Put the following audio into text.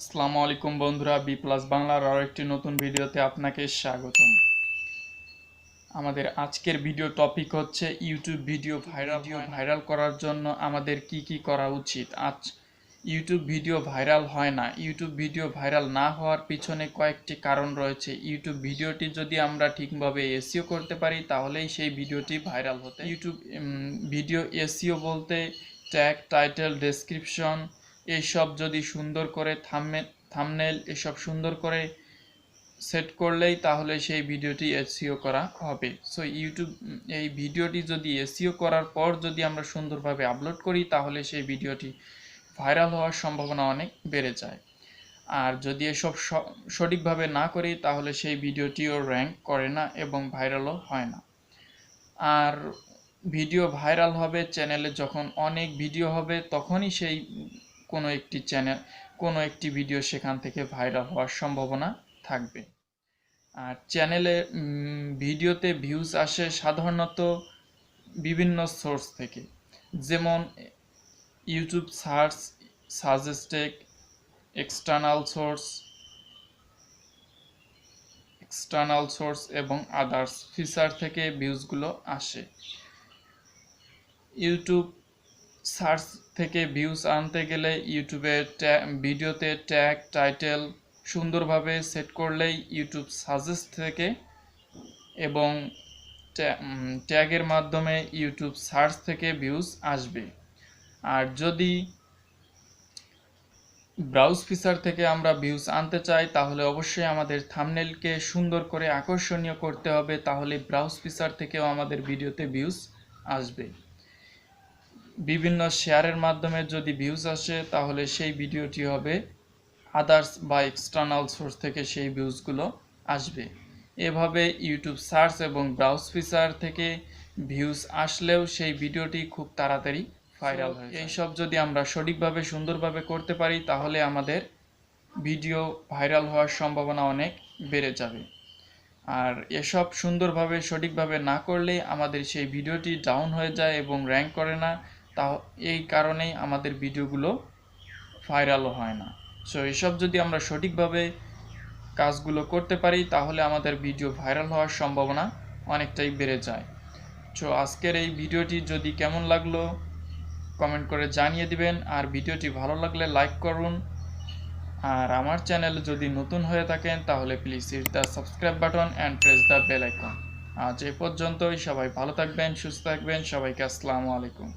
আসসালামু আলাইকুম বন্ধুরা, বি প্লাস বাংলার আরও একটি নতুন ভিডিওতে আপনাকে স্বাগতম। আমাদের আজকের ভিডিও টপিক হচ্ছে ইউটিউব ভিডিও ভাইরাল করার জন্য আমাদের কি করা উচিত। ইউটিউব ভিডিও ভাইরাল হয় না। ইউটিউব ভিডিও ভাইরাল না হওয়ার পিছনে কয়েকটি কারণ রয়েছে। ইউটিউব ভিডিওটি যদি আমরা ঠিকভাবে এসইও করতে পারি তাহলেই সেই ভিডিওটি ভাইরাল হতে। ইউটিউব ভিডিও এসইও বলতে ট্যাগ, টাইটেল, ডেসক্রিপশন এইসব যদি সুন্দর করে থাম্বনেল এসব সুন্দর করে সেট করলেই তাহলে সেই ভিডিওটি এসইও করা হবে। সো ইউটিউব এই ভিডিওটি যদি এসইও করার পর যদি আমরা সুন্দরভাবে আপলোড করি তাহলে সেই ভিডিওটি ভাইরাল হওয়ার সম্ভাবনা অনেক বেড়ে যায়। আর যদি এসব সঠিকভাবে না করি তাহলে সেই ভিডিওটিও র্যাঙ্ক করে না এবং ভাইরালও হয় না। আর ভিডিও ভাইরাল হবে চ্যানেলে যখন অনেক ভিডিও হবে, তখনই সেই কোনো একটি ভিডিও সেখান থেকে ভাইরাল হওয়ার সম্ভাবনা থাকবে। আর চ্যানেলে ভিডিওতে ভিউজ আসে সাধারণত বিভিন্ন সোর্স থেকে, যেমন YouTube search, suggested, external source এবং আদার্স ফিচার থেকে ভিউজগুলো আসে। ইউটিউব সার্চ থেকে ভিউজ আনতে গেলে ইউটিউবে ভিডিওতে ট্যাগ, টাইটেল সুন্দরভাবে সেট করলেই ইউটিউব সাজেস্ট থেকে এবং ট্যাগের মাধ্যমে ইউটিউব সার্চ থেকে ভিউজ আসবে। আর যদি ব্রাউজ ফিচার থেকে আমরা ভিউজ আনতে চাই তাহলে অবশ্যই আমাদের থাম্বনেলকে সুন্দর করে আকর্ষণীয় করতে হবে, তাহলে ব্রাউজ ফিচার থেকেও আমাদের ভিডিওতে ভিউজ আসবে। বিভিন্ন শেয়ারের মাধ্যমে যদি ভিউজ আসে তাহলে সেই ভিডিওটি হবে আদার্স বা এক্সটার্নাল সোর্স থেকে সেই ভিউজগুলো আসবে। এভাবে ইউটিউব সার্চ এবং ব্রাউজ ফিচার থেকে ভিউজ আসলেও সেই ভিডিওটি খুব তাড়াতাড়ি ভাইরাল হয়। এইসব যদি আমরা সঠিকভাবে সুন্দরভাবে করতে পারি তাহলে আমাদের ভিডিও ভাইরাল হওয়ার সম্ভাবনা অনেক বেড়ে যাবে। আর এসব সুন্দরভাবে সঠিকভাবে না করলে আমাদের সেই ভিডিওটি ডাউন হয়ে যায় এবং র্যাঙ্ক করে না। এই কারণেই আমাদের ভিডিওগুলো ভাইরালও হয় না। সো এসব যদি আমরা সঠিকভাবে কাজগুলো করতে পারি তাহলে আমাদের ভিডিও ভাইরাল হওয়ার সম্ভাবনা অনেকটাই বেড়ে যায়। সো আজকের এই ভিডিওটি যদি কেমন লাগলো কমেন্ট করে জানিয়ে দিবেন, আর ভিডিওটি ভালো লাগলে লাইক করুন। আর আমার চ্যানেল যদি নতুন হয়ে থাকেন তাহলে please hit the subscribe button and press the bell icon. আজ এ পর্যন্তই। সবাই ভালো থাকবেন, সুস্থ থাকবেন। সবাইকে আসসালামু আলাইকুম।